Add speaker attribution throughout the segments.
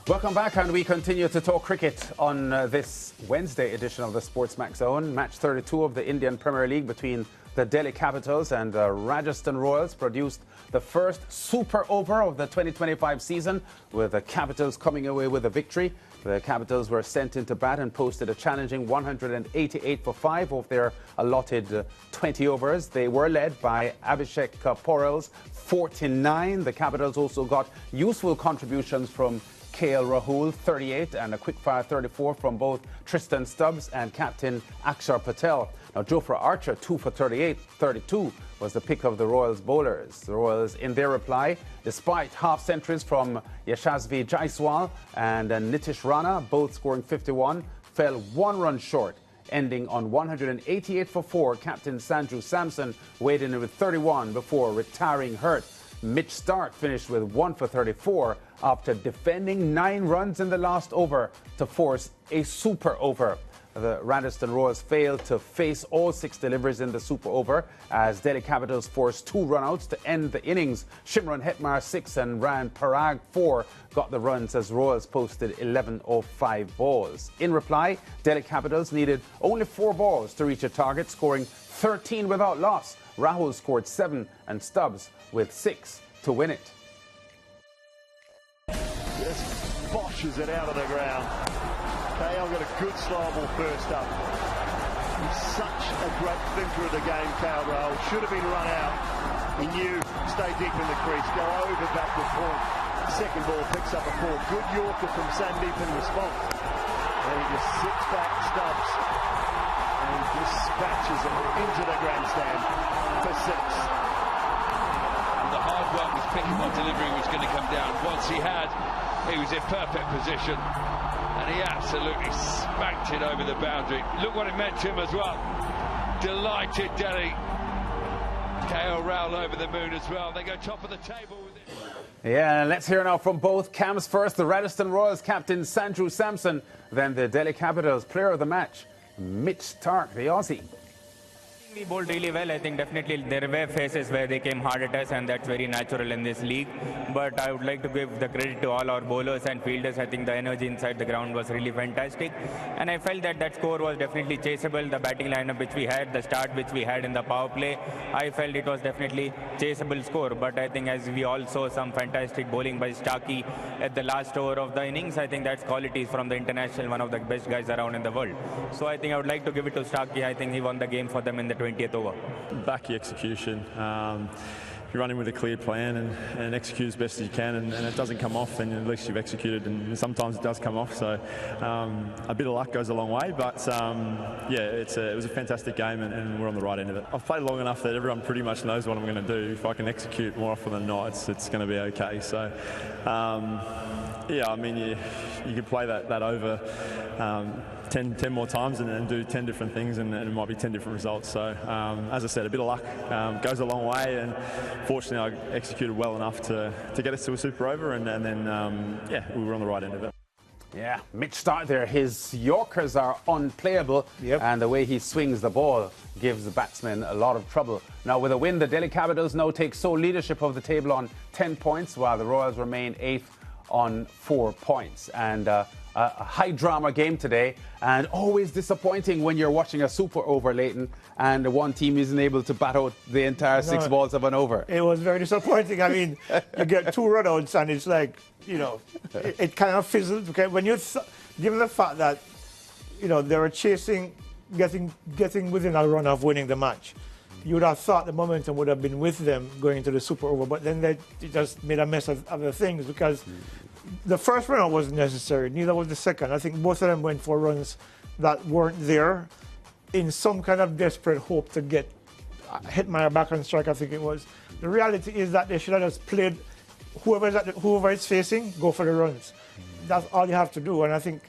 Speaker 1: Welcome back, and we continue to talk cricket on this Wednesday edition of the SportsMax Zone. Match 32 of the Indian Premier League between the Delhi Capitals and the Rajasthan Royals produced the first super over of the 2025 season, with the Capitals coming away with a victory. The Capitals were sent into bat and posted a challenging 188 for 5 of their allotted 20 overs. They were led by Abhishek Porel's 49. The Capitals also got useful contributions from KL Rahul, 38, and a quick-fire 34 from both Tristan Stubbs and captain Akshar Patel. Now, Jofra Archer, 2 for 38, 32 was the pick of the Royals bowlers. The Royals, in their reply, despite half-centuries from Yashasvi Jaiswal and Nitish Rana, both scoring 51, fell 1 run short, ending on 188 for 4. Captain Sanju Samson weighed in with 31 before retiring hurt. Mitch Starc finished with 1 for 34 after defending 9 runs in the last over to force a super over. The Rajasthan Royals failed to face all 6 deliveries in the super over as Delhi Capitals forced 2 runouts to end the innings. Shimron Hetmar 6 and Ryan Parag 4 got the runs as Royals posted 11 of 5 balls. In reply, Delhi Capitals needed only 4 balls to reach a target, scoring 13 without loss. Rahul scored 7 and Stubbs with 6 to win it.
Speaker 2: Just boshes it out of the ground. KL got a good slow ball first up. He's such a great thinker of the game, KL Rahul. Should have been run out. He knew, stay deep in the crease, go over backward point. Second ball picks up a 4. Good Yorker from Sandeep in response. And he just sits back, Stubbs, and dispatches him into the grandstand for 6.
Speaker 3: The hard work was picking what delivery was going to come down. Once he was in perfect position, and he absolutely spanked it over the boundary. Look what it meant to him as well. Delighted Delhi. KL Rahul over the moon as well. They go top of the table with it.
Speaker 1: Yeah, let's hear now from both camps. First, the Rajasthan Royals captain Sanju Samson, then the Delhi Capitals player of the match, Mitch Starc, the Aussie.
Speaker 4: We bowled really well. I think definitely there were phases where they came hard at us, and that's very natural in this league. But I would like to give the credit to all our bowlers and fielders. I think the energy inside the ground was really fantastic. And I felt that that score was definitely chaseable. The batting lineup which we had, the start which we had in the power play, I felt it was definitely chaseable score. But I think as we all saw some fantastic bowling by Starkey at the last over of the innings, I think that's qualities from the international, one of the best guys around in the world. So I think I would like to give it to Starkey. I think he won the game for them in the 20th over.
Speaker 5: Back your execution. You run in with a clear plan and execute as best as you can, and it doesn't come off, then at least you've executed, and sometimes it does come off. So a bit of luck goes a long way, but yeah, it was a fantastic game, and we're on the right end of it. I've played long enough that everyone pretty much knows what I'm going to do. If I can execute more often than not, it's going to be okay. So yeah, I mean, you can play that over 10 more times and do 10 different things, and it might be 10 different results. So as I said, a bit of luck goes a long way, and fortunately I executed well enough to get us to a super over, and then yeah, we were on the right end of it.
Speaker 1: Yeah, Mitch Starc there. His Yorkers are unplayable, and the way he swings the ball gives the batsmen a lot of trouble. Now, with a win, the Delhi Capitals now take sole leadership of the table on 10 points, while the Royals remain 8th on 4 points. And a high drama game today, and always disappointing when you're watching a super over, Leighton, and one team isn't able to bat out the entire 6 balls of an over.
Speaker 6: It was very disappointing. I mean, you get 2 runouts and it's like, you know, it kind of fizzled. Okay, when you given the fact that, you know, they were chasing, getting within a run of winning the match, you would have thought the momentum would have been with them going into the super over, but then they just made a mess of other things, because the first run out wasn't necessary, neither was the second. I think both of them went for runs that weren't there in some kind of desperate hope to get Hetmyer back on strike, I think it was. The reality is that they should have just played whoever is facing, go for the runs. That's all you have to do. And I think,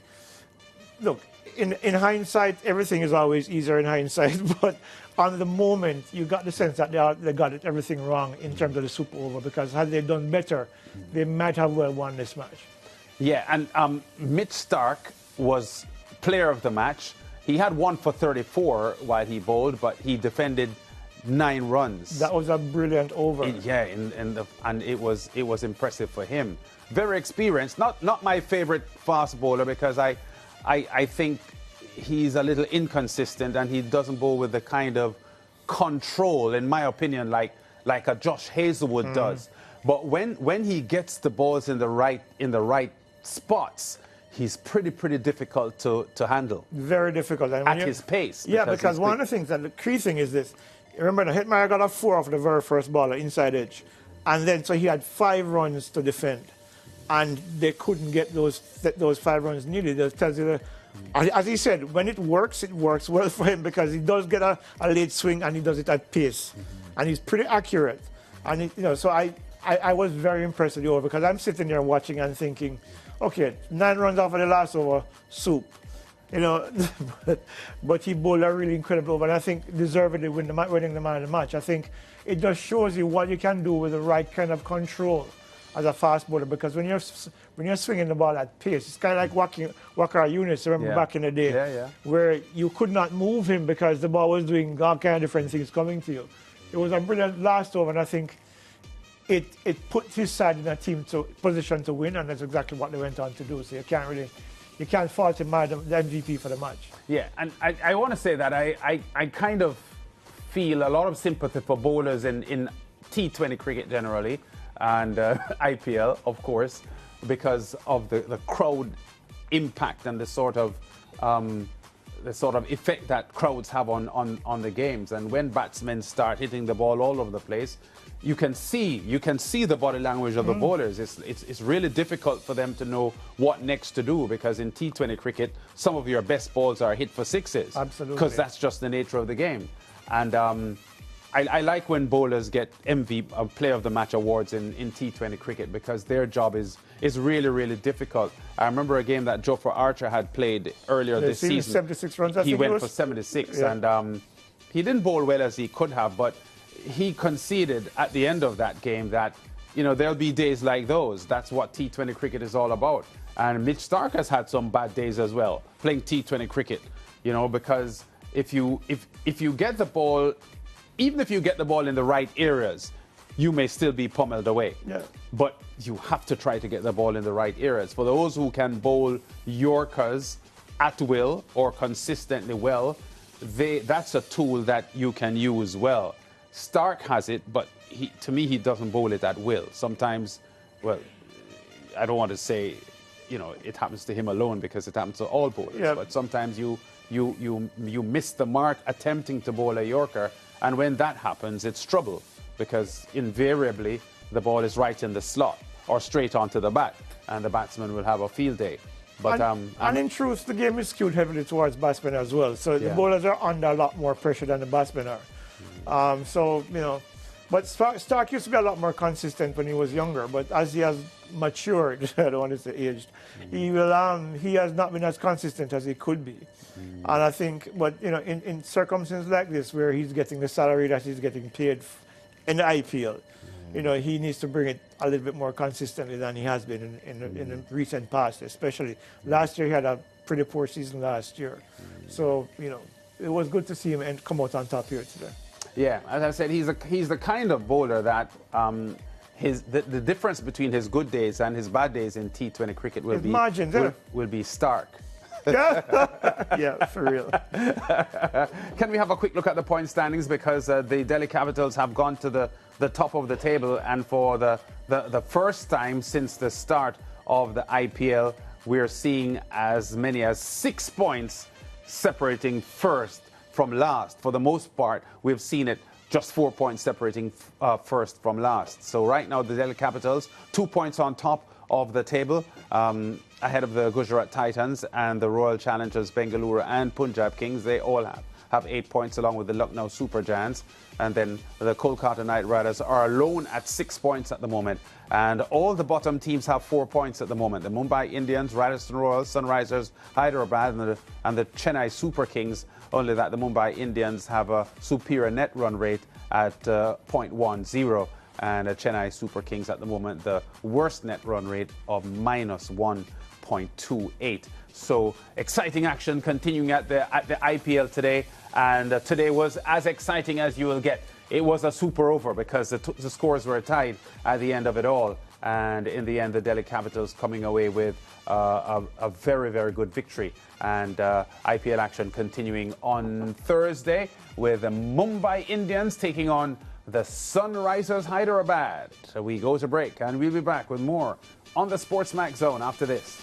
Speaker 6: look, in hindsight, everything is always easier in hindsight, but on the moment, you got the sense that they got everything wrong in terms of the super over, because had they done better, they might have well won this match.
Speaker 1: Yeah, and Mitch Starc was player of the match. He had 1 for 34 while he bowled, but he defended 9 runs.
Speaker 6: That was a brilliant over.
Speaker 1: And it was impressive for him. Very experienced. Not my favorite fast bowler because I think he's a little inconsistent and he doesn't bowl with the kind of control, in my opinion, like a Josh Hazelwood does. But when he gets the balls in the right spots, he's pretty difficult to handle.
Speaker 6: Very difficult. And
Speaker 1: at his pace.
Speaker 6: Yeah, because one of the things, and the key thing is this. Remember, the Hitmire got a 4 off the very first ball, inside edge. And then, so he had 5 runs to defend. And they couldn't get those 5 runs needed. That tells you that, as he said, when it works well for him because he does get a late swing and he does it at pace. And he's pretty accurate. And, so I was very impressed with the over because I'm sitting there watching and thinking, okay, 9 runs off of the last over, soup. But he bowled a really incredible over, and I think deservedly winning the man of the match. I think it just shows you what you can do with the right kind of control as a fast bowler, because when you're swinging the ball at pace, it's kind of like Walker Eunice, remember back in the day, where you could not move him because the ball was doing all kind of different things coming to you. It was a brilliant last over, and I think it put his side in a team position to win, and that's exactly what they went on to do. So you can't fault him, the MVP for the match. Yeah,
Speaker 1: and I want to say that I kind of feel a lot of sympathy for bowlers in T20 cricket generally, and IPL, of course, because of the crowd impact and the sort of effect that crowds have on the games. And when batsmen start hitting the ball all over the place, you can see the body language of the bowlers. It's really difficult for them to know what next to do, because in T20 cricket, some of your best balls are hit for sixes.
Speaker 6: Absolutely.
Speaker 1: Because that's just the nature of the game. And I like when bowlers get MVP, Player of the Match awards in T20 cricket, because their job is really difficult. I remember a game that Jofra Archer had played earlier this season.
Speaker 6: 76 runs, I
Speaker 1: he
Speaker 6: think
Speaker 1: went
Speaker 6: it was
Speaker 1: for 76,
Speaker 6: yeah.
Speaker 1: and he didn't bowl well as he could have, but he conceded at the end of that game that, there'll be days like those. That's what T20 cricket is all about. And Mitch Stark has had some bad days as well, playing T20 cricket, because if you get the ball, even if you get the ball in the right areas, you may still be pummeled away.
Speaker 6: Yeah.
Speaker 1: But you have to try to get the ball in the right areas. For those who can bowl Yorkers at will or consistently well, that's a tool that you can use well. Stark has it, but to me, he doesn't bowl it at will. Sometimes, well, I don't want to say, it happens to him alone, because it happens to all bowlers.
Speaker 6: Yeah.
Speaker 1: But sometimes you miss the mark attempting to bowl a Yorker, and when that happens, it's trouble, because invariably the ball is right in the slot or straight onto the bat, and the batsman will have a field day. But
Speaker 6: and in truth, the game is skewed heavily towards batsmen as well. So the bowlers are under a lot more pressure than the batsmen are. But Stark used to be a lot more consistent when he was younger. But as he has matured, I don't want to say aged, he has not been as consistent as he could be. And I think, but in circumstances like this, where he's getting the salary that he's getting paid in the IPL, he needs to bring it a little bit more consistently than he has been in the recent past. Especially last year, he had a pretty poor season last year. So it was good to see him and come out on top here today.
Speaker 1: Yeah, as I said, he's the kind of bowler that the difference between his good days and his bad days in T20 cricket will be stark.
Speaker 6: Yeah, for real.
Speaker 1: Can we have a quick look at the point standings, because the Delhi Capitals have gone to the top of the table, and for the first time since the start of the IPL, we're seeing as many as 6 points separating first from last. For the most part, we've seen it just 4 points separating first from last. So right now, the Delhi Capitals, 2 points on top of the table, ahead of the Gujarat Titans and the Royal Challengers Bengaluru and Punjab Kings. They all have 8 points, along with the Lucknow Super Giants. And then the Kolkata Knight Riders are alone at 6 points at the moment. And all the bottom teams have 4 points at the moment. The Mumbai Indians, Rajasthan Royals, Sunrisers, Hyderabad, and the Chennai Super Kings. Only that the Mumbai Indians have a superior net run rate at 0.10. And the Chennai Super Kings at the moment, the worst net run rate of -1.28. So exciting action continuing at the IPL today, and today was as exciting as you will get. it was a super over because the scores were tied at the end of it all. And in the end, the Delhi Capitals coming away with a very, very good victory. And IPL action continuing on Thursday with the Mumbai Indians taking on the Sunrisers Hyderabad. So we go to break, and we'll be back with more on the SportsMax Zone after this.